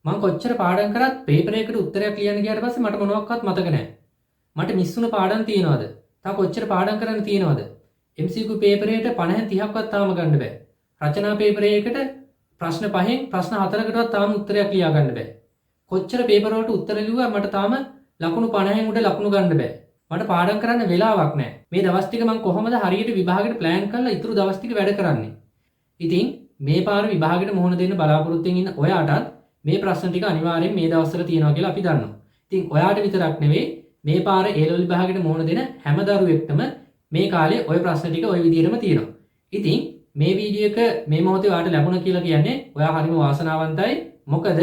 මම කොච්චර පාඩම් කරත් පේපර් එකකට උත්තරයක් ලියන්න ගියාට පස්සේ මට මොනවක්වත් මතක නැහැ. මට මිස් වුණ පාඩම් තියෙනවද? තව කොච්චර පාඩම් කරන්න තියෙනවද? MCQ පේපරේට 50න් 30ක්වත් තාම ගන්න බෑ. රචනා පේපරයකට ප්‍රශ්න 5න් ප්‍රශ්න 4කටවත් තාම උත්තරයක් ලියා ගන්න බෑ. කොච්චර පේපර් වලට උත්තර ලිව්වා මට තාම ලකුණු 50න් උඩ ලකුණු ගන්න බෑ. මට පාඩම් කරන්න වෙලාවක් නැහැ. මේ දවස් ටික මම කොහොමද හරියට විභාගෙට ප්ලෑන් කරලා ඉතුරු දවස් ටික වැඩ කරන්නේ? ඉතින් මේ පාර විභාගෙට මුහුණ දෙන්න බලාපොරොත්තුෙන් ඉන්න ඔයාටත් මේ ප්‍රශ්න ටික අනිවාර්යෙන් මේ දවස්වල තියෙනවා කියලා අපි දන්නවා. ඉතින් ඔයාට විතරක් නෙවෙයි මේ පාර A level විභාගෙට මුහුණ දෙන හැම දරුවෙක්ටම මේ කාලේ ওই ප්‍රශ්න ටික ওই විදිහටම තියෙනවා. ඉතින් මේ වීඩියෝ එක මේ මොහොතේ ඔයාට ලැබුණා කියලා කියන්නේ ඔයා හරිම වාසනාවන්තයි. මොකද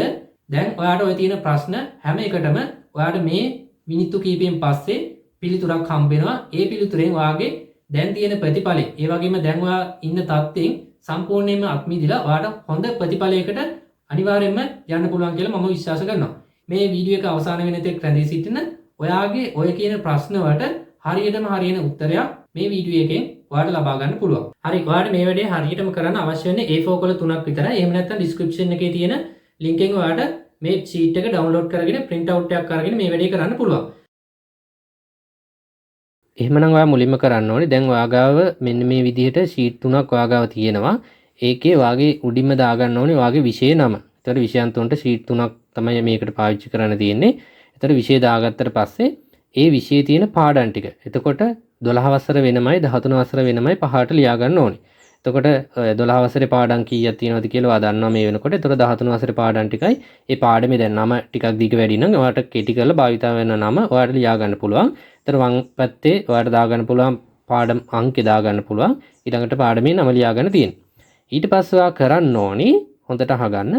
දැන් ඔයාට ওই තියෙන ප්‍රශ්න හැම එකටම ඔයාට මේ මිනිත්තු කිහිපෙන් පස්සේ පිළිතුරක් හම්බ වෙනවා. ඒ පිළිතුරෙන් ඔයාගේ දැන් තියෙන ප්‍රතිඵලය ඒ වගේම දැන් ඔයා ඉන්න තත්ත්වෙන් සම්පූර්ණයෙන්ම අත්මිදිලා ඔයාට හොඳ ප්‍රතිඵලයකට අනිවාර්යයෙන්ම යන්න පුළුවන් කියලා මම විශ්වාස කරනවා. මේ වීඩියෝ එක අවසාන වෙන තෙක් රැඳී සිටින ඔයාගේ ඔය කියන ප්‍රශ්න වලට හරියටම හරියන උත්තරයක් මේ වීඩියෝ එකෙන් ඔයාලට ලබා ගන්න පුළුවන්. හරි ඔයාලට මේ වැඩේ හරියටම කරන්න අවශ්‍ය වෙන්නේ A4 කොළ 3ක් විතරයි. එහෙම නැත්නම් description එකේ තියෙන link එකෙන් ඔයාලට මේ sheet එක download කරගෙන print out එකක් අරගෙන මේ වැඩේ කරන්න පුළුවන්. එහෙමනම් ඔයා මුලින්ම කරන්න ඕනේ දැන් ඔයා ගාව මෙන්න මේ විදිහට sheet 3ක් ඔයා ගාව තියෙනවා. ඒකේ වාගේ උඩින්ම දාගන්න ඕනේ වාගේ විෂය නම. ඒතර විෂයන් තුනට sheet 3ක් තමයි මේකට පාවිච්චි කරන්න තියෙන්නේ. ඒතර විෂය දාගත්තට පස්සේ ඒ විෂයේ තියෙන පාඩම් ටික. එතකොට 12 වසර වෙනමයි 13 වසර වෙනමයි පහට ලියා ගන්න ඕනේ. එතකොට 12 වසරේ පාඩම් කීයක් තියෙනවද කියලා ඔයා දන්නවා මේ වෙනකොට. ඒතර 13 වසරේ පාඩම් ටිකයි ඒ පාඩමේ දැන් නම ටිකක් දිග වැඩි නම් ඔයාලට කෙටි කරලා භාවිතා වෙන නම ඔයාලට ලියා ගන්න පුළුවන්. ඒතර වම් පැත්තේ ඔයාලට දාගන්න පුළුවන් පාඩම් අංකේ දාගන්න පුළුවන්. ඊළඟට පාඩමේ නම ලියා ගන්න තියෙනවා. ඊට පස්සේ ඔයා කරන්න ඕනි හොඳට අහගන්න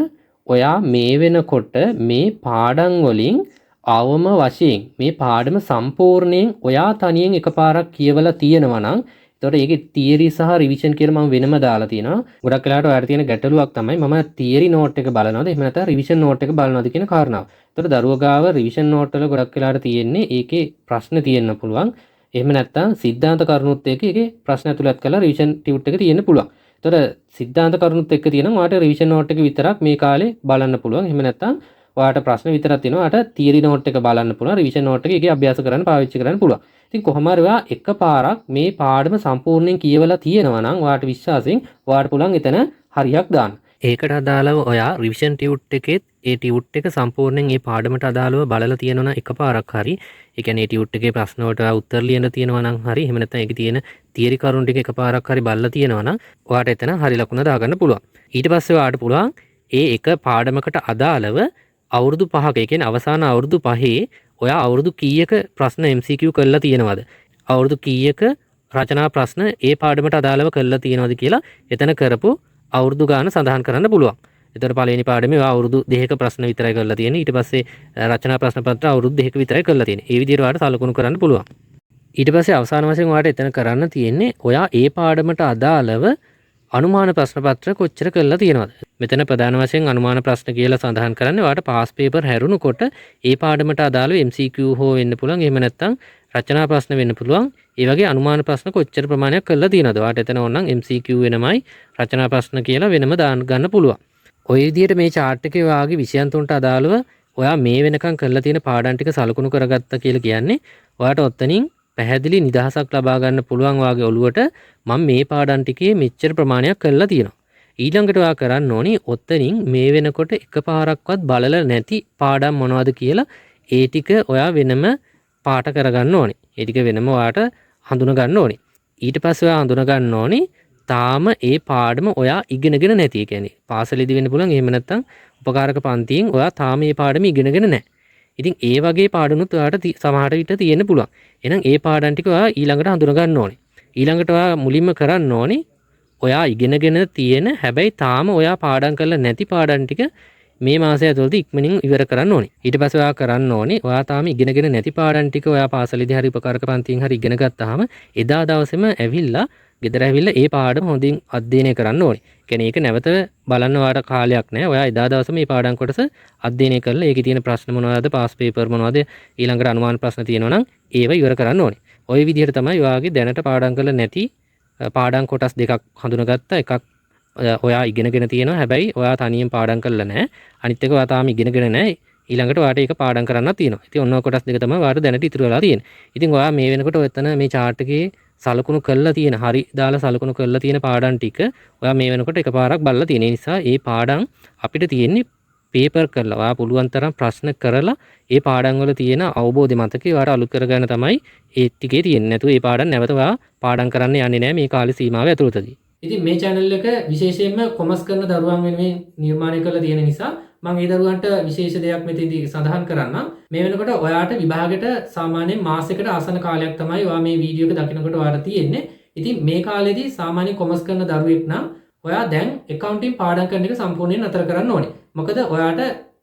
ඔයා මේ වෙනකොට මේ පාඩම් වලින් අවම වශයෙන් මේ පාඩම සම්පූර්ණයෙන් ඔයා තනියෙන් එකපාරක් කියවලා තියෙනවා නම් එතකොට ඒකේ තියරි සහ රිවිෂන් කියලා මම වෙනම දාලා තියෙනවා. ගොඩක් වෙලාවට ඔයාලට තියෙන ගැටලුවක් තමයි මම තියරි නෝට් එක බලනවද එහෙම නැත්නම් රිවිෂන් නෝට් එක බලනවද කියන කාරණාව. එතකොට දරුවා ගාව රිවිෂන් නෝට් වල ගොඩක් වෙලාවට තියෙන්නේ ඒකේ ප්‍රශ්න තියෙන්න පුළුවන්. එහෙම නැත්නම් සිද්ධාන්ත කරුණුත් එක්ක ඒකේ ප්‍රශ්න ඇතුළත් කරලා රිවිෂන් ටියුට් එක තියෙන්න පුළුවන්. එතකොට සිද්ධාන්ත කරුණුත් එක්ක තියෙනවා ඔයාලට රිවිෂන් නෝට් එක විතරක් මේ කාලේ බලන්න පුළුවන්. එහෙම නැත්නම් ඔයාලට ප්‍රශ්න විතරක් තියෙනවා. ඔයාලට තියරි නෝට් එක බලන්න පුළුවන්. රිවිෂන් නෝට් එක ඒකේ අභ්‍යාස කරන්න පාවිච්චි කරන්න පුළුවන්. ඉතින් කොහොම හරි ඔයා එකපාරක් මේ පාඩම සම්පූර්ණයෙන් කියවලා තියෙනවා නම් ඔයාලට විශ්වාසයෙන් ඔයාලට පුළුවන් එතන හරියක් දාන්න. ඒකට අදාළව ඔයා රිවිෂන් ටියුට් එකෙත් ඒ ටියුට් එක සම්පූර්ණයෙන් ඒ පාඩමට අදාළව බලලා තියෙනවා නම් එකපාරක් හරි ඒ කියන්නේ ඒ ටියුට් එකේ ප්‍රශ්න වලට උත්තර ලියන්න තියෙනවා නම් හරි එහෙම නැත්නම් ඒකේ තියෙන තියරි කරුණු ටික එකපාරක් හරි බලලා තියෙනවා නම් ඔයාට එතන හරි ලකුණ දාගන්න පුළුවන්. ඊට පස්සේ ඔයාට පුළුවන් ඒ එක පාඩමකට අදාළව අවුරුදු 5ක ඒ කියන්නේ අවසාන අවුරුදු 5 ඔයා අවුරුදු කීයක ප්‍රශ්න MCQ කරලා තියෙනවද? අවුරුදු කීයක රචනා ප්‍රශ්න ඒ පාඩමට අදාළව කරලා තියෙනවද කියලා එතන කරපු අවුරුදු ගාන සඳහන් කරන්න පුළුවන්. එතකොට පළවෙනි පාඩමේ අවුරුදු 2ක ප්‍රශ්න විතරයි කරලා තියෙන්නේ. ඊට පස්සේ රචනා ප්‍රශ්න පත්‍ර අවුරුදු 2ක විතරයි කරලා තියෙන්නේ. ඒ විදිහට ඔයාලට සලකුණු කරන්න පුළුවන්. ඊට පස්සේ අවසාන වශයෙන් ඔයාලට එතන කරන්න තියෙන්නේ ඔයා ඒ පාඩමට අදාළව අනුමාන ප්‍රශ්න පත්‍ර කොච්චර කරලා තියෙනවද? මෙතන ප්‍රධාන වශයෙන් අනුමාන ප්‍රශ්න කියලා සඳහන් කරන්නේ ඔයාලට පාස් පේපර් හැරුණකොට ඒ පාඩමට අදාළව MCQ හෝ වෙන්න පුළුවන්. එහෙම නැත්නම් රචනා ප්‍රශ්න වෙන්න පුළුවන්. ඒ වගේ අනුමාන ප්‍රශ්න කොච්චර ප්‍රමාණයක් කරලා තියෙනවද? ඔයාලට එතන ඕනනම් MCQ වෙනමයි රචනා ප්‍රශ්න කියලා වෙනම දාන්න ගන්න පුළුවන්. ඔය විදිහට මේ chart එකේ ඔයාගේ විෂයන් තුනට අදාළව ඔයා මේ වෙනකන් කරලා තියෙන පාඩම් ටික සලකුණු කරගත්තා කියලා කියන්නේ ඔයාට ඔතනින් පැහැදිලි නිදහසක් ලබා ගන්න පුළුවන් වාගේ ඔළුවට මම මේ පාඩම් ටිකේ මෙච්චර ප්‍රමාණයක් කරලා තියෙනවා. ඊළඟට ඔයා කරන්න ඕනි ඔතනින් මේ වෙනකොට එකපාරක්වත් බලලා නැති පාඩම් මොනවද කියලා ඒ ටික ඔයා වෙනම පාට කරගන්න ඕනේ. ඒ ටික වෙනම ඔයාට හඳුන ගන්න ඕනේ. ඊට පස්සේ ඔයා හඳුන ගන්න ඕනේ තාම ඒ පාඩම ඔයා ඉගෙනගෙන නැති. ඒ කියන්නේ පාසලේදී වෙන්න පුළුවන්. එහෙම නැත්නම් උපකාරක පන්තියෙන් ඔයා තාම මේ පාඩම ඉගෙනගෙන නැහැ. ඉතින් ඒ වගේ පාඩනුත් ඔයාට සමහර විට තියෙන්න පුළුවන්. එහෙනම් ඒ පාඩම් ටික ඔයා ඊළඟට හඳුන ගන්න ඕනේ. ඊළඟට ඔයා මුලින්ම කරන්න ඕනේ ඔයා ඉගෙනගෙන තියෙන හැබැයි තාම ඔයා පාඩම් කරලා නැති පාඩම් ටික මේ මාසය ඇතුළත ඉක්මනින් ඉවර කරන්න ඕනේ. ඊට පස්සේ ඔයා කරන්න ඕනේ ඔයා තාම ඉගෙනගෙන නැති පාඩම් ටික ඔයා පාසලේදී හරි උපකාරක පන්තියෙන් හරි ඉගෙන ගත්තාම එදා දවසේම ඇවිල්ලා ගෙදර ඇවිල්ලා ඒ පාඩම හොඳින් අධ්‍යයනය කරන්න ඕනේ. කියන්නේ ඒක නැවත බලන්න වාර කාලයක් නැහැ. ඔයා එදා දවසේ මේ පාඩම් කොටස අධ්‍යයනය කරලා ඒකේ තියෙන ප්‍රශ්න මොනවද, පාස් පේපර් මොනවද, ඊළඟට අනුමාන ප්‍රශ්න තියෙනවා නම් ඒව ඉවර කරන්න ඕනේ. ওই විදිහට තමයි ඔයාගේ දැනට පාඩම් කරලා නැති පාඩම් කොටස් දෙකක් හඳුනගත්තා. එකක් ඔයා ඉගෙනගෙන තියෙනවා. හැබැයි ඔයා තනියෙන් පාඩම් කරලා නැහැ. අනිත් එක ඔයා තාම ඉගෙනගෙන නැහැ. ඊළඟට ඔයාට ඒක පාඩම් කරන්නත් තියෙනවා. ඉතින් ඔන්න ඔය කොටස් දෙක තමයි ඔයාට දැනට ඉතුරු වෙලා තියෙන්නේ. ඉතින් ඔයා මේ වෙනකොට ඔතන මේ chart එකේ සලකුණු කරලා තියෙන හරි දාලා සලකුණු කරලා තියෙන පාඩම් ටික ඔයා මේ වෙනකොට එකපාරක් බලලා තියෙන නිසා ඒ පාඩම් අපිට තියෙන්නේ පේපර් කරලා ඔයා පුළුවන් තරම් ප්‍රශ්න කරලා ඒ පාඩම් වල තියෙන අවබෝධය මතකේ ඔයාට අලුත් කරගන්න තමයි ඒ ටිකේ තියෙන්නේ. නැතුව ඒ පාඩම් නැවත ඔයා පාඩම් කරන්න යන්නේ නැහැ මේ කාලේ සීමාව ඇතුළතදී. ඉතින් මේ channel එක විශේෂයෙන්ම කොමර්ස් කරන දරුවන් වෙනුවෙන් නිර්මාණය කරලා තියෙන නිසා මම ඒ දරුවන්ට විශේෂ දෙයක් මෙතනදී සඳහන් කරන්නම්. මේ වෙනකොට ඔයාට විභාගයට සාමාන්‍යයෙන් මාසයකට ආසන්න කාලයක් තමයි ඔයා මේ වීඩියෝ එක දකිනකොට ඔයාට තියෙන්නේ. ඉතින් මේ කාලෙදී සාමාන්‍ය කොමර්ස් කරන දරුවෙක් නම් ඔයා දැන් accounting පාඩම් කරන එක සම්පූර්ණයෙන් නතර කරන්න ඕනේ. මොකද ඔයාට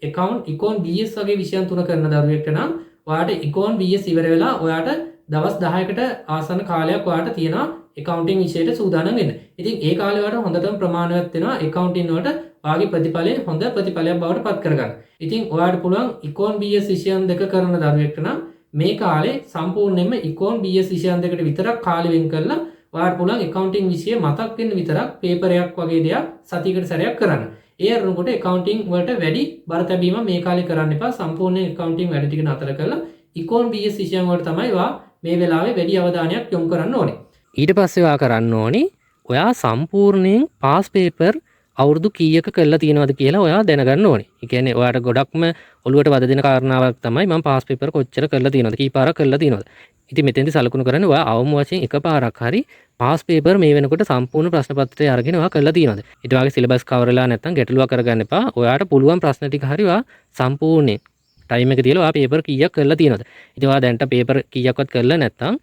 econ BS වගේ විෂයන් තුන කරන දරුවෙක්ට නම් ඔයාට econ BS ඉවර වෙලා ඔයාට දවස් 10කට ආසන්න කාලයක් ඔයාට තියෙනවා accounting විෂයට සූදානම් වෙන්න. ඉතින් ඒ කාලේ ඔයාට හොඳටම ප්‍රමාණවත් වෙනවා accounting වලට ඔයාගේ ප්‍රතිඵලය හොඳ ප්‍රතිඵලයක් බවට පත් කරගන්න. ඉතින් ඔයාට පුළුවන් econ BS විෂයන් දෙක කරන දරුවෙක්ට නම් මේ කාලේ සම්පූර්ණයෙන්ම econ BS විෂයන් දෙකට විතරක් කාලෙ වෙන් කරලා ඔයාට පුළුවන් accounting විෂය මතක් වෙන්න විතරක් පේපරයක් වගේ දෙයක් සතියකට සැරයක් කරන්න. ඒ අරනකොට accounting වලට වැඩි බර තැබීම මේ කාලේ කරන්න එපා. සම්පූර්ණයෙන් accounting වැඩ ටික නතර කරලා econ BS විෂයන් වලට තමයි ඔයා මේ වෙලාවේ වැඩි අවධානයක් යොමු කරන්න ඕනේ. ඊට පස්සේ ඔයා කරන්න ඕනේ ඔයා සම්පූර්ණයෙන් පාස් පේපර් අවුරුදු කීයක කරලා තියෙනවද කියලා ඔයා දැනගන්න ඕනේ. ඒ කියන්නේ ඔයාට ගොඩක්ම ඔළුවට වද දෙන කාරණාවක් තමයි මම පාස් පේපර් කොච්චර කරලා තියෙනවද කීපාරක් කරලා තියෙනවද. ඉතින් මෙතෙන්දි සලකුණු කරන්නේ ඔයා අවම වශයෙන් එකපාරක් හරි පාස් පේපර් මේ වෙනකොට සම්පූර්ණ ප්‍රශ්න පත්‍රය අරගෙන ඔයා කරලා තියෙනවද. ඊට වගේ සිලබස් කවර් වෙලා නැත්නම් ගැටලුවක් කරගන්න එපා. ඔයාට පුළුවන් ප්‍රශ්න ටික හරි ඔයා සම්පූර්ණයෙන් ටයිම් එක තියලා ඔයා පේපර් කීයක් කරලා තියෙනවද. ඉතින් ඔයා දැන්ට පේපර් කීයක්වත් කරලා නැත්නම්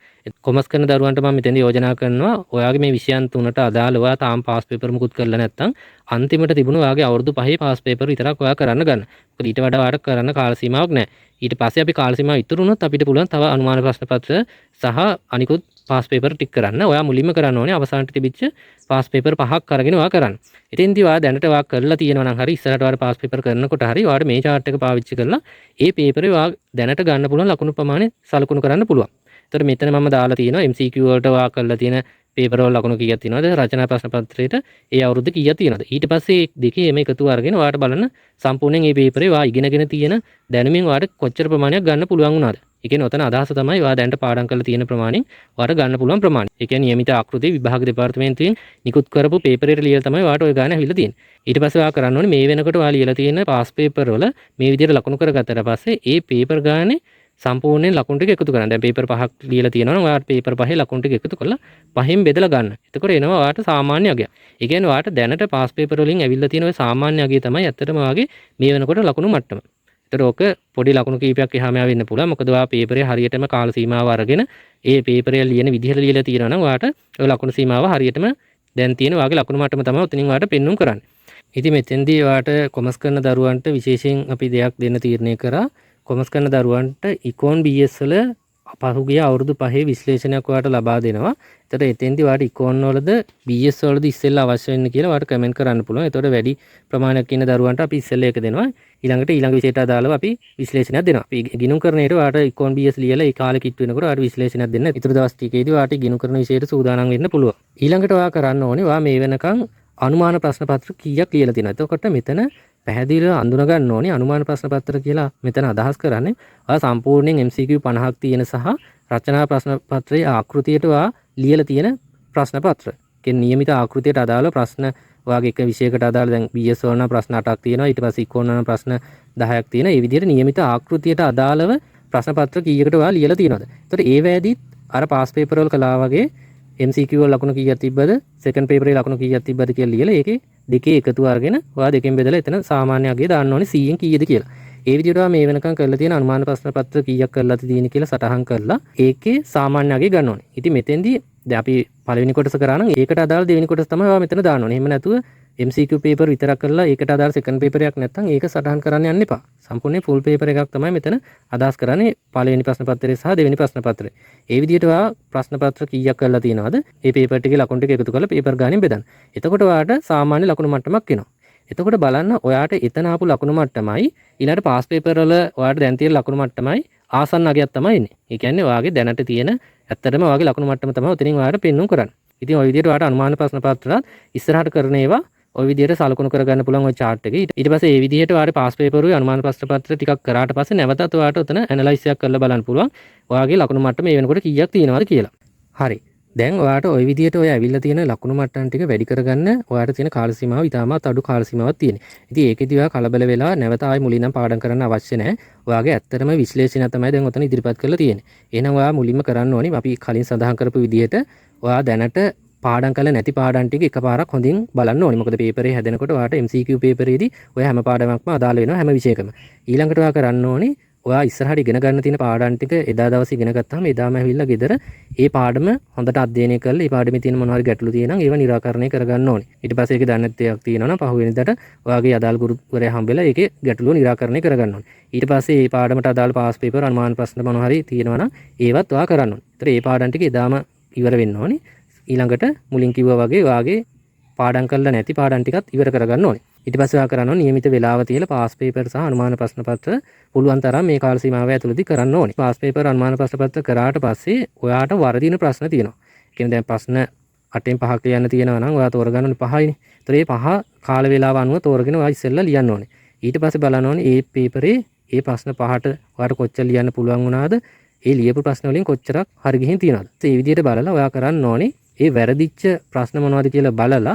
කොමර්ස් කරන දරුවන්ට මම මෙතෙන්දි යෝජනා කරනවා ඔයාගේ මේ විෂයන් තුනට අදාළව ඔයා තාම පාස් පේපර් මුකුත් කරලා නැත්නම් අන්තිමට තිබුණු ඔයාගේ අවුරුදු 5 පාස් පේපර් විතරක් ඔයා කරන්න ගන්න. මොකද ඊට වඩා ඔයාට කරන්න කාල සීමාවක් නැහැ. ඊට පස්සේ අපි කාල සීමාව ඉතුරු වුණොත් අපිට පුළුවන් තව අනුමාන ප්‍රශ්න පත්‍ර සහ අනිකුත් පාස් පේපර් ටික කරන්න. ඔයා මුලින්ම කරන්න ඕනේ අවසානට තිබිච්ච පාස් පේපර් 5ක් අරගෙන ඔයා කරන්න. ඉතින්දී ඔයා දැනට ඔයා කරලා තියෙනවා නම් හරි ඉස්සරහට ඔයාලා පාස් පේපර් කරනකොට හරි ඔයාට මේ chart එක පාවිච්චි කරලා ඒ පේපරේ ඔයා දැනට ගන්න පුළුවන් ලකුණු ප්‍රමාණය සලකුණු කරන්න පුළුවන්. එතකොට මෙතන මම දාලා තියෙනවා MCQ වලට ඔයා කරලා තියෙන පේපර් වල ලකුණු කීයක් තියෙනවද රචනා ප්‍රශ්න පත්‍රයේට ඒ අවුරුද්ද කීයක් තියෙනවද ඊට පස්සේ දෙකේම එකතු අරගෙන ඔයාට බලන්න සම්පූර්ණයෙන් මේ පේපරේ ඔයා ඉගෙනගෙන තියෙන දැනුමින් ඔයාට කොච්චර ප්‍රමාණයක් ගන්න පුළුවන් වුණාද. ඒ කියන්නේ ඔතන අදහස තමයි ඔයා දැනට පාඩම් කරලා තියෙන ප්‍රමාණයෙන් ඔයාට ගන්න පුළුවන් ප්‍රමාණය. ඒ කියන්නේ නියමිත ආකෘති විභාග දෙපාර්තමේන්තුවෙන් නිකුත් කරපු පේපරේට ලියලා තමයි ඔයාට ඔය ගාන ඇවිල්ලා තියෙන්නේ. ඊට පස්සේ ඔයා කරන්න ඕනේ මේ වෙනකොට ඔයා ලියලා තියෙන පාස් පේපර් වල මේ විදිහට ලකුණු කරගත්තට පස්සේ ඒ පේපර් ගානේ සම්පූර්ණයෙන් ලකුණු ටික එකතු කරන්න. දැන් පේපර් 5ක් ලියලා තියෙනවා නම් ඔයාට පේපර් 5 ලකුණු ටික එකතු කරලා 5න් බෙදලා ගන්න. එතකොට එනවා ඔයාට සාමාන්‍ය අගය. ඒ කියන්නේ ඔයාට දැනට පාස් පේපර් වලින් ඇවිල්ලා තියෙන ඔය සාමාන්‍ය අගය තමයි ඇත්තටම ඔයාගේ මේ වෙනකොට ලකුණු මට්ටම. ඒතර ඕක පොඩි ලකුණු කීපයක් එහාම වෙන්න පුළුවන්. මොකද ඔයා පේපරේ හරියටම කාල සීමාව අරගෙන ඒ පේපරේ ලියන විදිහට ලියලා තියෙනවා නම් ඔයාට ඔය ලකුණු සීමාව හරියටම දැන් තියෙන ඔයාගේ ලකුණු මට්ටම තමයි උතනින් ඔයාට පෙන්වුම් කරන්නේ. ඉතින් මෙතෙන්දී ඔයාට කොමර්ස් කරන දරුවන්ට විශේෂයෙන් අපි දෙයක් දෙන්න තීරණය කරා. කොමර්ස් කරන දරුවන්ට econ BS වල පහුගිය අවුරුදු 5 විශ්ලේෂණයක් ඔයාලට ලබා දෙනවා. එතකොට එතෙන්දී ඔයාලට econ වලද BS වලද ඉස්සෙල්ලා අවශ්‍ය වෙන්නේ කියලා ඔයාලට කමෙන්ට් කරන්න පුළුවන්. එතකොට වැඩි ප්‍රමාණයක් ඉන්න දරුවන්ට අපි ඉස්සෙල්ලා ඒක දෙනවා. ඊළඟට ඊළඟ විෂයට අදාළව අපි විශ්ලේෂණයක් දෙනවා. අපි ගිණුම් කරන විට ඔයාලට econ BS ලියලා ඒ කාලෙ කිට් වෙනකොට ඔයාලට විශ්ලේෂණයක් දෙන්න. ඊටු දවස් ටිකේදී ඔයාලට ගිණුම් කරන විෂයට සූදානම් වෙන්න පුළුවන්. ඊළඟට ඔයා කරන්න ඕනේ ඔයා මේ වෙනකන් අනුමාන ප්‍රශ්න පත්‍ර කීයක් ලියලා තියෙනවද? එතකොට මෙතන පැහැදිලිව අඳුන ගන්න ඕනේ අනුමාන ප්‍රශ්න පත්‍ර කියලා මෙතන අදහස් කරන්නේ ඔයා සම්පූර්ණයෙන් MCQ 50ක් තියෙන සහ රචනා ප්‍රශ්න පත්‍රයේ ආකෘතියට ඔයා ලියලා තියෙන ප්‍රශ්න පත්‍ර. කියන්නේ නියමිත ආකෘතියට අදාළ ප්‍රශ්න ඔයාගේ එක විෂයකට අදාළ දැන් BS වල නම් ප්‍රශ්න 8ක් තියෙනවා. ඊට පස්සේ econ වල නම් ප්‍රශ්න 10ක් තියෙනවා. ඒ විදිහට නියමිත ආකෘතියට අදාළව ප්‍රශ්න පත්‍ර කීයකට ඔයා ලියලා තියෙනවද? ඒතකොට ඒ වෑදිත් අර පාස් පේපර් වල කළා වගේ MCQ වල ලකුණු කීයක් තිබ්බද සෙකන්ඩ් පේපරේ ලකුණු කීයක් තිබ්බද කියලා ලියලා ඒකේ දෙකේ එකතු අරගෙන ඔයා දෙකෙන් බෙදලා එතන සාමාන්‍ය අගය දාන්න ඕනේ 100න් කීයද කියලා. ඒ විදිහට ඔයා මේ වෙනකන් කරලා තියෙන අනුමාන ප්‍රශ්න පත්‍ර කීයක් කරලාද තියෙන්නේ කියලා සටහන් කරලා ඒකේ සාමාන්‍ය අගය ගන්න ඕනේ. ඉතින් මෙතෙන්දී දැන් අපි පළවෙනි කොටස කරා නම් ඒකට අදාළ දෙවෙනි කොටස තමයි ඔයා මෙතන දාන්න ඕනේ. එහෙම නැතුව MCQ පේපර් විතරක් කරලා ඒකට අදාළ සෙකන්ඩ් පේපරයක් නැත්නම් ඒක සටහන් කරන්න යන්න එපා. සම්පූර්ණයෙන් ෆුල් පේපර් එකක් තමයි මෙතන අදහස් කරන්නේ පළවෙනි ප්‍රශ්න පත්‍රය සහ දෙවෙනි ප්‍රශ්න පත්‍රය. ඒ විදිහට ඔයා ප්‍රශ්න පත්‍ර කීයක් කරලා තියෙනවද? ඒ පේපර් ටිකේ ලකුණු ටික එකතු කරලා පේපර් ගානෙන් බෙදන්න. එතකොට ඔයාට සාමාන්‍ය ලකුණු මට්ටමක් එනවා. එතකොට බලන්න ඔයාට එතන ආපු ලකුණු මට්ටමයි ඊළඟට පාස් පේපර් වල ඔයාට දැන් තියෙන ලකුණු මට්ටමයි ආසන්න අගයක් තමයි එන්නේ. ඒ කියන්නේ ඔයාගේ දැනට තියෙන ඇත්තටම ඔයාගේ ලකුණු මට්ටම තමයි උතනින් ඔයාට පෙන්වුම් කරන්නේ. ඉතින් ওই විදිහට ඔයාට අනුමාන ප්‍රශ්න පත්‍රات ඉස්සරහට කරන ඒවා ඔය විදිහට සලකුණු කරගන්න පුළුවන් ඔය chart එකේ. ඊට පස්සේ මේ විදිහට ඔයාලට පාස් පේපර් උයි අනුමාන ප්‍රශ්න පත්‍ර ටිකක් කරාට පස්සේ නැවතත් ඔයාලට උතන ඇනලයිස් එකක් කරලා බලන්න පුළුවන්. ඔයාගේ ලකුණු මට්ටම මේ වෙනකොට කීයක් තියෙනවද කියලා. හරි. දැන් ඔයාට ওই විදිහට ඔය ඇවිල්ලා තියෙන ලකුණු මට්ටම් ටික වැඩි කරගන්න ඔයාට තියෙන කාල සීමාව ඉතාමත් අඩු කාල සීමාවක් තියෙනවා. ඉතින් ඒකෙදි ඔයා කලබල වෙලා නැවත ආයි මුලින්ම පාඩම් කරන්න අවශ්‍ය නැහැ. ඔයාගේ ඇත්තටම විශ්ලේෂණය තමයි දැන් ඔතන ඉදිරිපත් කරලා තියෙන්නේ. එහෙනම් ඔයා මුලින්ම කරන්න ඕනේ අපි කලින් සඳහන් කරපු විදිහට ඔයා දැනට පාඩම් කළ නැති පාඩම් ටික එකපාරක් හොඳින් බලන්න ඕනේ. මොකද පේපරේ හැදෙනකොට ඔයාට MCQ පේපරේදී ඔය හැම පාඩමක්ම අදාළ වෙනවා හැම විෂයකම. ඊළඟට ඔයා කරන්න ඕනේ ඔයා ඉස්සරහට ඉගෙන ගන්න තියෙන පාඩම් ටික එදා දවසේ ඉගෙන ගත්තාම එදාම ඇවිල්ලා ගෙදර ඒ පාඩම හොඳට අධ්‍යයනය කරලා ඒ පාඩමේ තියෙන මොනවා හරි ගැටලු තියෙනවා නම් ඒවා නිරාකරණය කරගන්න ඕනේ. ඊට පස්සේ ඒකේ දන්නේ නැති එකක් තියෙනවා නම් පහුවෙනිදාට ඔයාගේ අදාළ ගුරුවරයා හම්බෙලා ඒකේ ගැටලුව නිරාකරණය කරගන්න ඕනේ. ඊට පස්සේ මේ පාඩමට අදාළ පාස් පේපර් අනුමාන ප්‍රශ්න මොනවා හරි තියෙනවා නම් ඒවත් ඔයා කරන්න ඕනේ. ඒතර මේ පාඩම් ටික එදාම ඉවර වෙන්න ඕනේ. ඊළඟට මුලින් කිව්වා වගේ ඔයාගේ පාඩම් කරලා නැති පාඩම් ටිකත් ඉවර කරගන්න ඕනේ. ඊට පස්සේ ඔයා කරන්න ඕනේ නියමිත වේලාව තියලා පාස් පේපර් සහ අනුමාන ප්‍රශ්න පත්‍ර පුළුවන් තරම් මේ කාල සීමාව ඇතුළතදී කරන්න ඕනේ. පාස් පේපර් අනුමාන ප්‍රශ්න පත්‍ර කරාට පස්සේ ඔයාට වර්ධින ප්‍රශ්න තියෙනවා. ඒ කියන්නේ දැන් ප්‍රශ්න 8න් 5ක් ලියන්න තියෙනවා නම් ඔයා තෝරගන්න ඕනේ 5යිනේ. ඒතර මේ 5 කාල වේලාව අනුව තෝරගෙන ඔයා ඉස්සෙල්ලා ලියන්න ඕනේ. ඊට පස්සේ බලන්න ඕනේ මේ පේපරේ මේ ප්‍රශ්න 5ට ඔයාට කොච්චර ලියන්න පුළුවන් වුණාද? ඒ ලියපු ප්‍රශ්න වලින් කොච්චරක් හරි ගිහින් තියෙනවද? ඒ විදිහට බලලා ඔයා කරන්න ඕනේ ඒ වැරදිච්ච ප්‍රශ්න මොනවද කියලා බලලා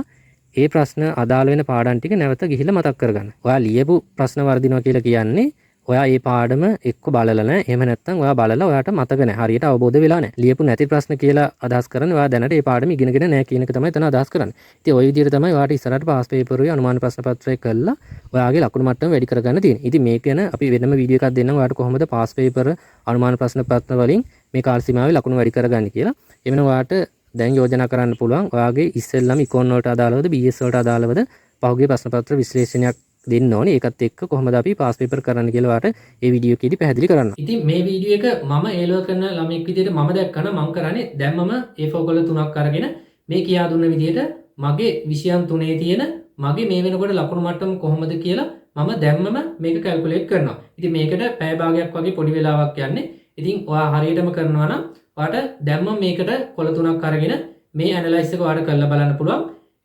ඒ ප්‍රශ්න අදාළ වෙන පාඩම් ටික නැවත ගිහිල්ලා මතක් කරගන්න. ඔයා ලියපු ප්‍රශ්න වර්ධිනවා කියලා කියන්නේ ඔයා මේ පාඩම එක්ක බලලා නැහැ. එහෙම නැත්නම් ඔයා බලලා ඔයාට මතක නැහැ. හරියට අවබෝධ වෙලා නැහැ. ලියපු නැති ප්‍රශ්න කියලා අදහස් කරන්නේ ඔයා දැනට මේ පාඩම ඉගෙනගෙන නැහැ කියන එක තමයි එතන අදහස් කරන්නේ. ඉතින් ওই විදිහට තමයි ඔයාට ඉස්සරහට පාස් පේපර් එකේ අනුමාන ප්‍රශ්න පත්‍රය කළා ඔයාගේ ලකුණු මට්ටම වැඩි කරගන්න තියෙන්නේ. ඉතින් මේක ගැන අපි වෙනම වීඩියෝ එකක් දෙන්නම් ඔයාට කොහොමද පාස් පේපර් අනුමාන ප්‍රශ්න පත්‍ර වලින් මේ කාල සීමාවේ ලකුණු වැඩි කරගන්නේ කියලා. එවෙන ඔයාට දැන් යෝජනා කරන්න පුළුවන් ඔයාගේ ඉස්සෙල්ලාම ඉකෝන් වලට අදාළවද BS වලට අදාළවද පහුගිය ප්‍රශ්න පත්‍ර විශ්ලේෂණයක් දෙන්න ඕනේ. ඒකත් එක්ක කොහොමද අපි පාස් පේපර් කරන්න කියලා ඔයාට මේ වීඩියෝ එකේදී පැහැදිලි කරන්න. ඉතින් මේ වීඩියෝ එක මම ඒලව කරන ළමෙක් විදිහට මම දැක්කම මම කරන්නේ දැන් මම A4 කොළ 3ක් අරගෙන මේ කියා දුන්න විදිහට මගේ විෂයන් 3 තියෙන මගේ මේ වෙනකොට ලකුණු මට්ටම කොහොමද කියලා මම දැම්මම මේක කැල්කියුලේට් කරනවා. ඉතින් මේකට පැය භාගයක් වගේ පොඩි වෙලාවක් යන්නේ. ඉතින් ඔයා හරියටම කරනවා නම් ඔයාට දැම්ම මේකට කොළ 3ක් අරගෙන මේ ඇනලයිස් එක ඔයාට කරලා බලන්න පුළුවන්.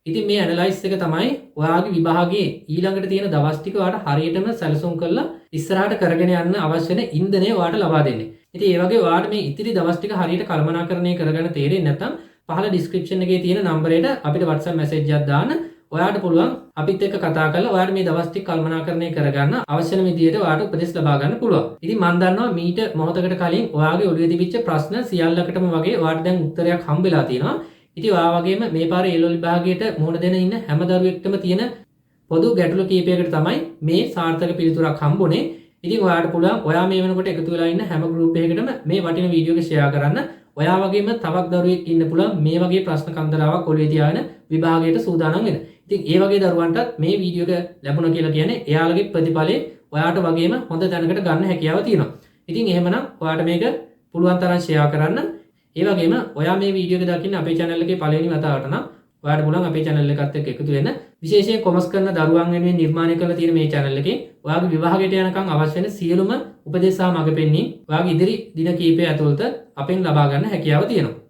ඉතින් මේ ඇනලයිස් එක තමයි ඔයාගේ විභාගයේ ඊළඟට තියෙන දවස් ටික ඔයාට හරියටම සැලසුම් කරලා ඉස්සරහට කරගෙන යන්න අවශ්‍ය වෙන ඉන්ධනය ඔයාට ලබා දෙන්නේ. ඉතින් ඒ වගේ ඔයාට මේ ඉතිරි දවස් ටික හරියට කළමනාකරණය කරගෙන තේරෙන්නේ නැත්නම් පහළ ඩිස්ක්‍රිප්ෂන් එකේ තියෙන නම්බරයට අපිට WhatsApp මැසේජ් එකක් දාන්න. ඔයාට පුළුවන් අපිත් එක්ක කතා කරලා ඔයාට මේ දවස් ටික කළමනාකරණය කරගන්න අවශ්‍ය වෙන විදිහට ඔයාට උපදෙස් ලබා ගන්න පුළුවන්. ඉතින් මම දන්නවා මීට මොහොතකට කලින් ඔයාගේ ඔළුවේ තිබිච්ච ප්‍රශ්න සියල්ලකටම වගේ ඔයාට දැන් උත්තරයක් හම්බෙලා තියෙනවා. ඉතින් ඔයා වගේම මේ පාරේ A-level විභාගයට මුහුණ දෙන ඉන්න හැම දරුවෙක්ටම තියෙන පොදු ගැටලු කීපයකට තමයි මේ සාර්ථක පිළිතුරක් හම්බුනේ. ඉතින් ඔයාට පුළුවන් ඔයා මේ වෙනකොට එකතු වෙලා ඉන්න හැම ගෲප් එකකටම මේ වටින වීඩියෝ එක ෂෙයා කරන්න. ඔයා වගේම තවත් දරුවෙක් ඉන්න පුළුවන් මේ වගේ ප්‍රශ්න කන්දරාවක් ඔළුවේ තියාගෙන විභාගයට සූදානම් වෙන. ඉතින් ඒ වගේ දරුවන්ටත් මේ වීඩියෝ එක ලැබුණා කියලා කියන්නේ එයාලගේ ප්‍රතිඵලේ ඔයාට වගේම හොඳ තැනකට ගන්න හැකියාව තියෙනවා. ඉතින් එහෙමනම් ඔයාට මේක පුළුවන් තරම් ෂෙයා කරන්න. ඒ වගේම ඔයා මේ වීඩියෝ එක දකින්න අපේ channel එකේ පළවෙනි වතාවට නම් ඔයාට පුළුවන් අපේ channel එකත් එක්ක එකතු වෙන්න. විශේෂයෙන් කොමර්ස් කරන දරුවන් වෙනුවෙන් නිර්මාණය කරලා තියෙන මේ channel එකේ ඔයාගේ විභාගයට යනකම් අවශ්‍ය වෙන සියලුම උපදෙස් සහ මඟ පෙන්වීම් ඔයාගේ ඉදිරි දින කීපය ඇතුළත අපෙන් ලබා ගන්න හැකියාව තියෙනවා.